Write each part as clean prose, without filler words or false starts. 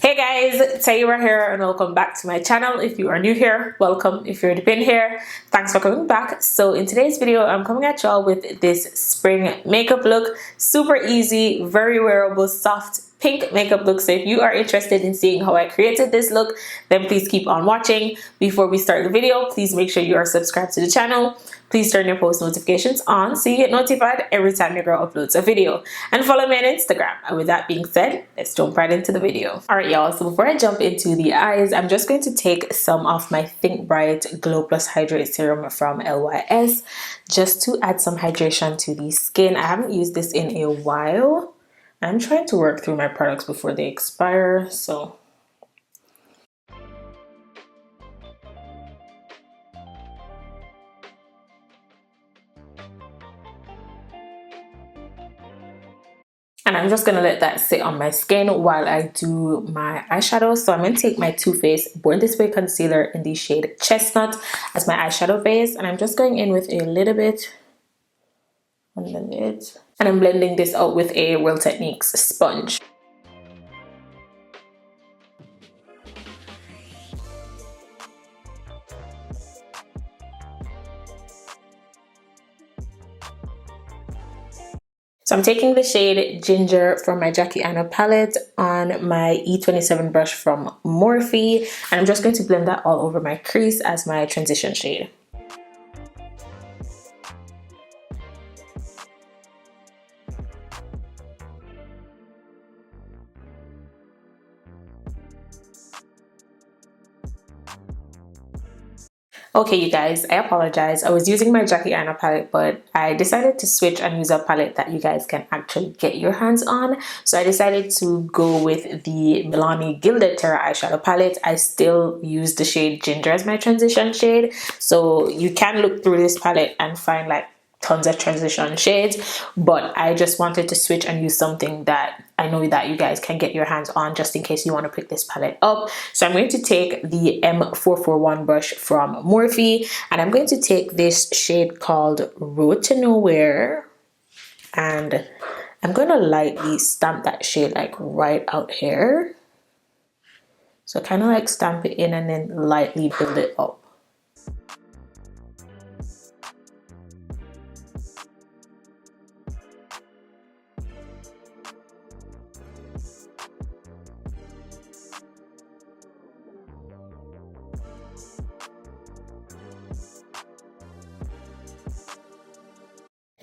Hey guys, Taylor here and welcome back to my channel. If you are new here, welcome. If you're already been here, thanks for coming back. So in today's video, I'm coming at y'all with this spring makeup look. Super easy, very wearable, soft pink makeup look. So if you are interested in seeing how I created this look, then please keep on watching. Before we start the video, please make sure you are subscribed to the channel. Please turn your post notifications on so you get notified every time your girl uploads a video. And follow me on Instagram. And with that being said, let's jump right into the video. Alright y'all, so before I jump into the eyes, I'm just going to take some of my Think Bright Glow Plus Hydrate Serum from LYS just to add some hydration to the skin. I haven't used this in a while. I'm trying to work through my products before they expire, so and I'm just gonna let that sit on my skin while I do my eyeshadow. So I'm gonna take my Too Faced Born This Way concealer in the shade Chestnut as my eyeshadow base, and I'm just going in with a little bit on the lid, and I'm blending this out with a Real Techniques sponge. So I'm taking the shade Ginger from my Jackie Aina palette on my E27 brush from Morphe, and I'm just going to blend that all over my crease as my transition shade. Okay, you guys, I apologize. I was using my Jackie Aina palette, but I decided to switch and use a palette that you guys can actually get your hands on. So I decided to go with the Milani Gilded Terra eyeshadow palette. I still use the shade Ginger as my transition shade. So you can look through this palette and find like tons of transition shades, but I just wanted to switch and use something that I know that you guys can get your hands on just in case you want to pick this palette up. So I'm going to take the M441 brush from Morphe, and I'm going to take this shade called Road to Nowhere, and I'm going to lightly stamp that shade like right out here. So kind of like stamp it in and then lightly build it up.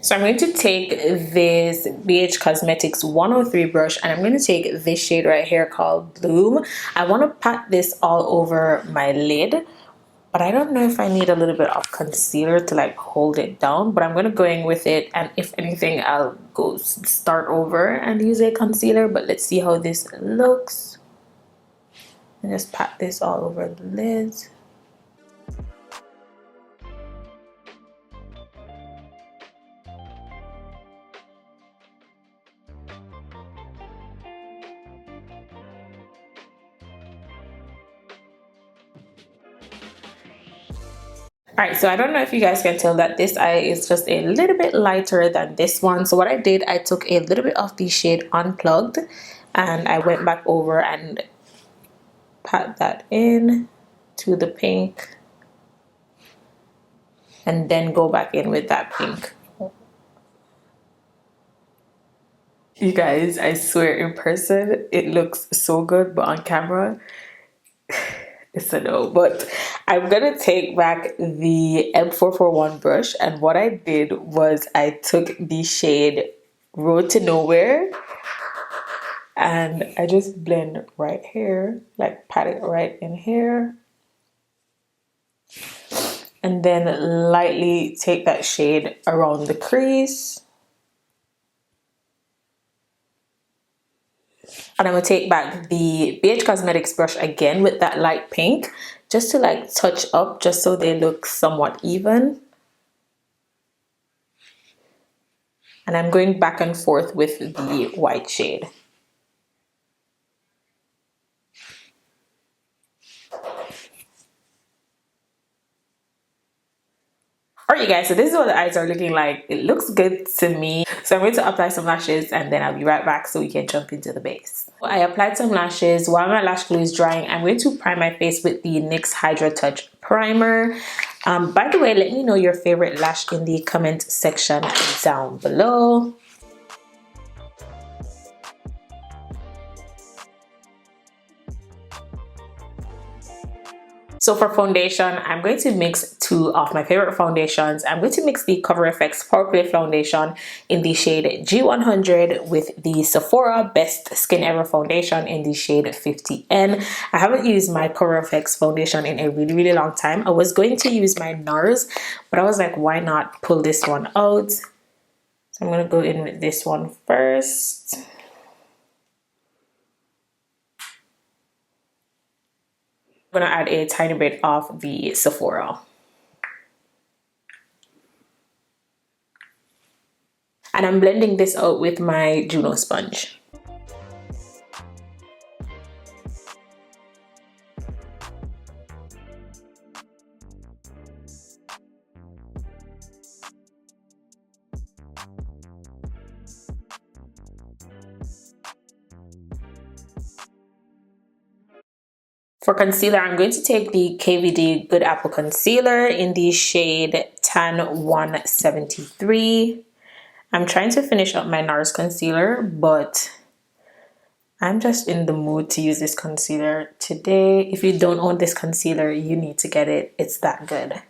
So I'm going to take this BH Cosmetics 103 brush, and I'm going to take this shade right here called Bloom. I want to pat this all over my lid, but I don't know if I need a little bit of concealer to like hold it down, but I'm going to go in with it, and if anything I'll go start over and use a concealer, but let's see how this looks. And just pat this all over the lids. Alright, so I don't know if you guys can tell that this eye is just a little bit lighter than this one. So what I did, I took a little bit of the shade Unplugged, and I went back over and pat that in to the pink, and then go back in with that pink. You guys, I swear in person it looks so good, but on camera it's a no. But I'm gonna take back the M441 brush, and what I did was I took the shade Road to Nowhere and I just blend right here, like pat it right in here, and then lightly take that shade around the crease. And I'm going to take back the BH Cosmetics brush again with that light pink, just to like touch up, just so they look somewhat even. And I'm going back and forth with the white shade. Alright Alright guys, so this is what the eyes are looking like. It looks good to me. So I'm going to apply some lashes and then I'll be right back so we can jump into the base. I applied some lashes. While my lash glue is drying, I'm going to prime my face with the NYX Hydra Touch Primer. By the way, let me know your favorite lash in the comment section down below. So for foundation, I'm going to mix two of my favorite foundations. I'm going to mix the Cover FX Power Play Foundation in the shade G100 with the Sephora Best Skin Ever Foundation in the shade 50N. I haven't used my Cover FX foundation in a really long time. I was going to use my NARS, but I was like, why not pull this one out? So I'm going to go in with this one first. I'm gonna add a tiny bit of the Sephora. And I'm blending this out with my Juno sponge. For concealer, I'm going to take the KVD Good Apple Concealer in the shade Tan 173. I'm trying to finish up my NARS concealer, but I'm just in the mood to use this concealer today. If you don't own this concealer, you need to get it. It's that good.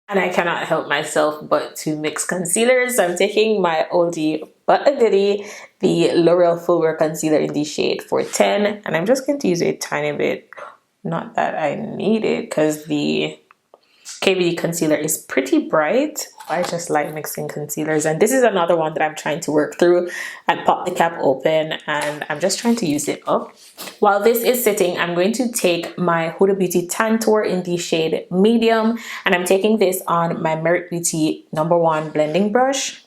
And I cannot help myself but to mix concealers. So I'm taking my oldie but a goodie, the L'Oreal Full Wear Concealer in the shade 410. And I'm just going to use a tiny bit. Not that I need it because the KVD concealer is pretty bright. I just like mixing concealers, and this is another one that I'm trying to work through. I popped the cap open and I'm just trying to use it up. While this is sitting, I'm going to take my Huda Beauty Tantour in the shade Medium, and I'm taking this on my Merit Beauty #1 blending brush.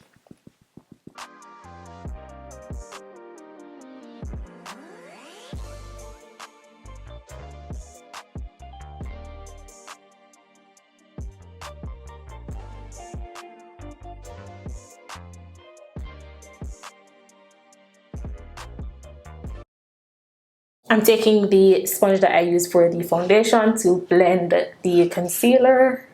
I'm taking the sponge that I use for the foundation to blend the concealer.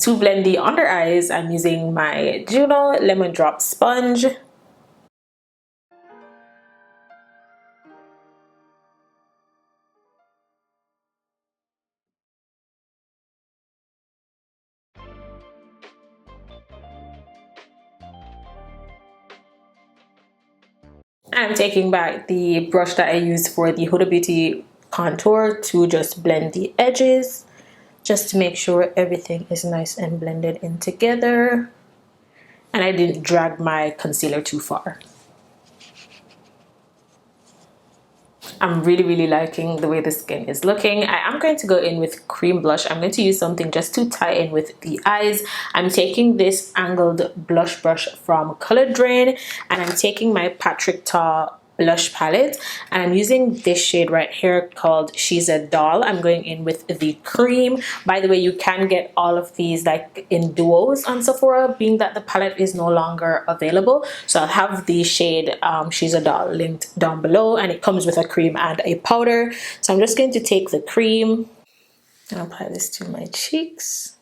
To blend the under eyes, I'm using my Juno Lemon Drop Sponge. I'm taking back the brush that I used for the Huda Beauty contour to just blend the edges, just to make sure everything is nice and blended in together. And I didn't drag my concealer too far. I'm really liking the way the skin is looking. I am going to go in with cream blush. I'm going to use something just to tie in with the eyes. I'm taking this angled blush brush from Color Drain, and I'm taking my Patrick Ta blush palette, and I'm using this shade right here called She's a Doll. I'm going in with the cream. By the way, you can get all of these like in duos on Sephora, being that the palette is no longer available. So I'll have the shade She's a Doll linked down below, and it comes with a cream and a powder. So I'm just going to take the cream and apply this to my cheeks.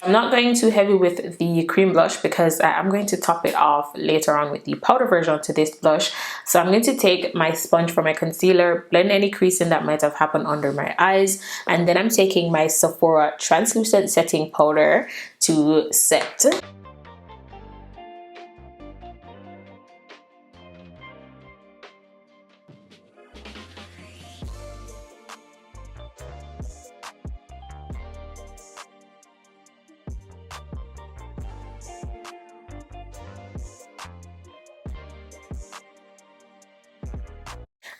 I'm not going too heavy with the cream blush because I'm going to top it off later on with the powder version to this blush. So I'm going to take my sponge for my concealer, blend any creasing that might have happened under my eyes, and then I'm taking my Sephora translucent setting powder to set.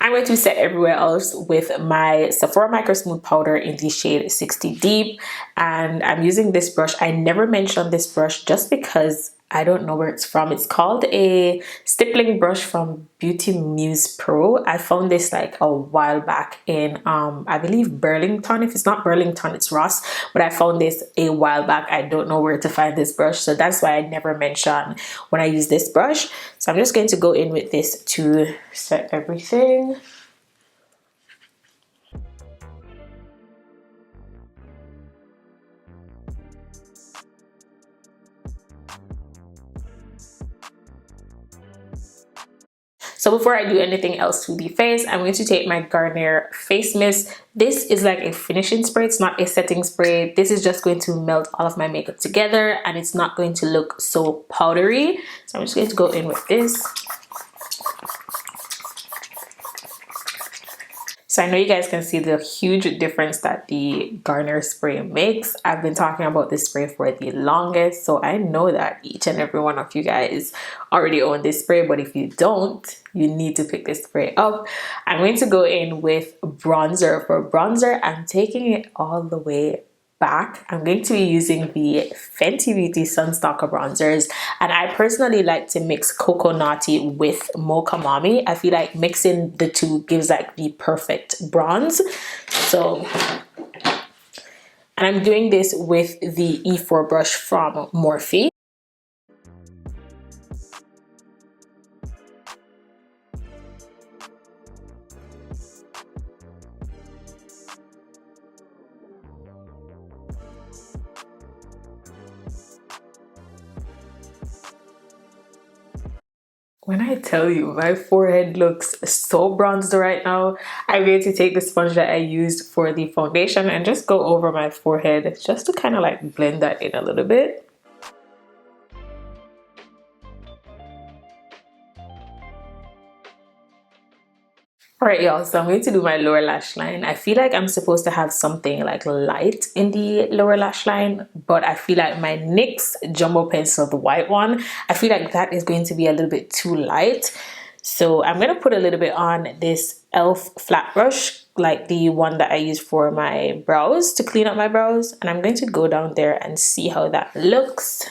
I'm going to set everywhere else with my Sephora Micro Smooth Powder in the shade 60 Deep. And I'm using this brush. I never mentioned this brush just because I don't know where it's from. It's called a stippling brush from Beauty Muse Pro. I found this like a while back in, I believe Burlington. If it's not Burlington, it's Ross. But I found this a while back. I don't know where to find this brush. So that's why I never mention when I use this brush. So I'm just going to go in with this to set everything. So before I do anything else to the face, I'm going to take my Garnier face mist. This is like a finishing spray. It's not a setting spray. This is just going to melt all of my makeup together and it's not going to look so powdery. So I'm just going to go in with this. So I know you guys can see the huge difference that the Garnier spray makes. I've been talking about this spray for the longest, so I know that each and every one of you guys already own this spray, but if you don't, you need to pick this spray up. I'm going to go in with bronzer. For bronzer, I'm taking it all the way back. I'm going to be using the Fenty Beauty stalk'r bronzers, and I personally like to mix Coco Naughty with Mocha Mami. I feel like mixing the two gives like the perfect bronze. So, and I'm doing this with the E4 brush from Morphe. When I tell you my forehead looks so bronzed right now, I'm going to take the sponge that I used for the foundation and just go over my forehead just to kind of like blend that in a little bit. Alright y'all, so I'm going to do my lower lash line. I feel like I'm supposed to have something like light in the lower lash line, but I feel like my NYX Jumbo Pencil, the white one, I feel like that is going to be a little bit too light. So I'm going to put a little bit on this e.l.f. flat brush, like the one that I use for my brows to clean up my brows. And I'm going to go down there and see how that looks.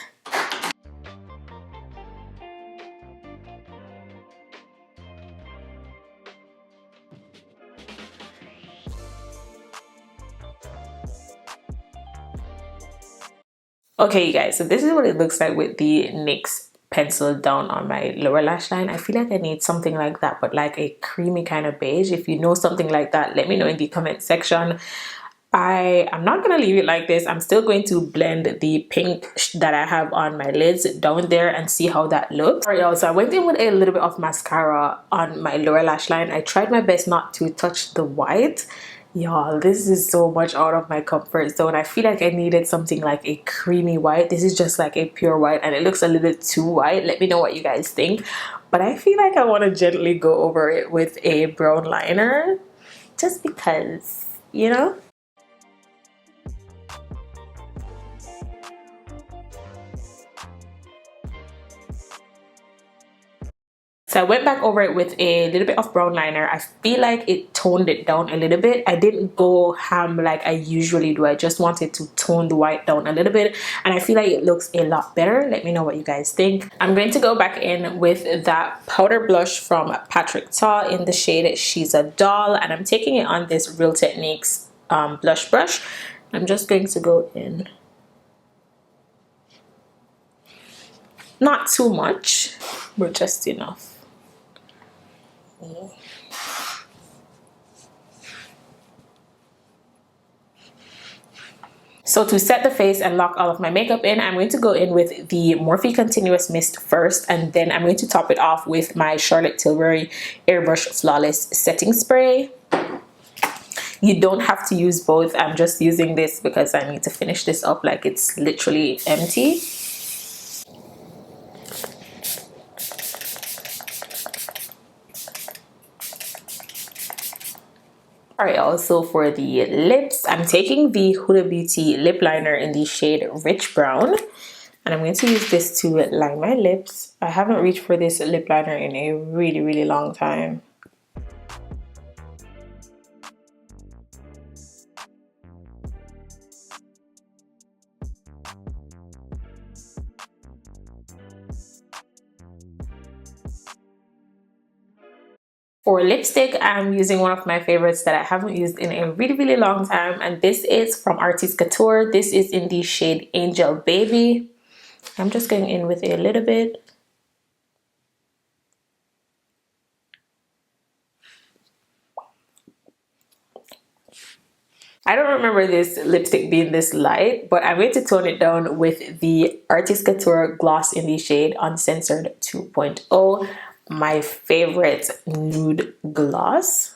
Okay, you guys, so this is what it looks like with the NYX pencil down on my lower lash line. I feel like I need something like that, but like a creamy kind of beige. If you know something like that, let me know in the comment section. I'm not going to leave it like this. I'm still going to blend the pink that I have on my lids down there and see how that looks. Alright y'all, so I went in with a little bit of mascara on my lower lash line. I tried my best not to touch the white. Y'all, this is so much out of my comfort zone. I feel like I needed something like a creamy white. This is just like a pure white and it looks a little bit too white. Let me know what you guys think. But I feel like I want to gently go over it with a brown liner just because, you know? So I went back over it with a little bit of brown liner. I feel like it toned it down a little bit. I didn't go ham like I usually do. I just wanted to tone the white down a little bit. And I feel like it looks a lot better. Let me know what you guys think. I'm going to go back in with that powder blush from Patrick Ta in the shade She's a Doll. And I'm taking it on this Real Techniques blush brush. I'm just going to go in. Not too much, but just enough. So to set the face and lock all of my makeup in, I'm going to go in with the Morphe Continuous Mist first, and then I'm going to top it off with my Charlotte Tilbury Airbrush Flawless Setting Spray. You don't have to use both. I'm just using this because I need to finish this up, like it's literally empty. Alright, also for the lips, I'm taking the Huda Beauty lip liner in the shade Rich Brown, and I'm going to use this to line my lips. I haven't reached for this lip liner in a really long time. For lipstick, I'm using one of my favorites that I haven't used in a really long time, and this is from Artist Couture. This is in the shade Angel Baby. I'm just going in with a little bit. I don't remember this lipstick being this light, but I'm going to tone it down with the Artist Couture gloss in the shade Uncensored 2.0. My favorite nude gloss.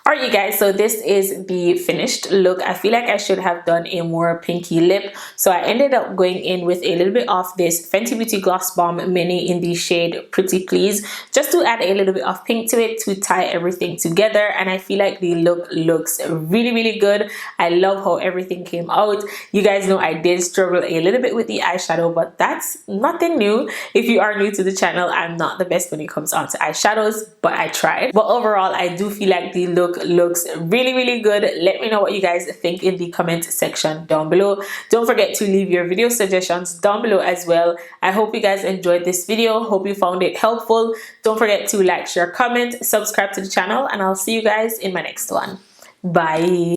Alright, you guys, so this is the finished look. I feel like I should have done a more pinky lip, so I ended up going in with a little bit of this Fenty Beauty Gloss Bomb Mini in the shade Pretty Please, just to add a little bit of pink to it to tie everything together. And I feel like the look looks really good. I love how everything came out. You guys know I did struggle a little bit with the eyeshadow, but that's nothing new. If you are new to the channel, I'm not the best when it comes on to eyeshadows, but I tried. But overall, I do feel like the look looks really good. Let me know what you guys think in the comment section down below. Don't forget to leave your video suggestions down below as well. I hope you guys enjoyed this video. Hope you found it helpful. Don't forget to like, share, comment, subscribe to the channel, and I'll see you guys in my next one. Bye.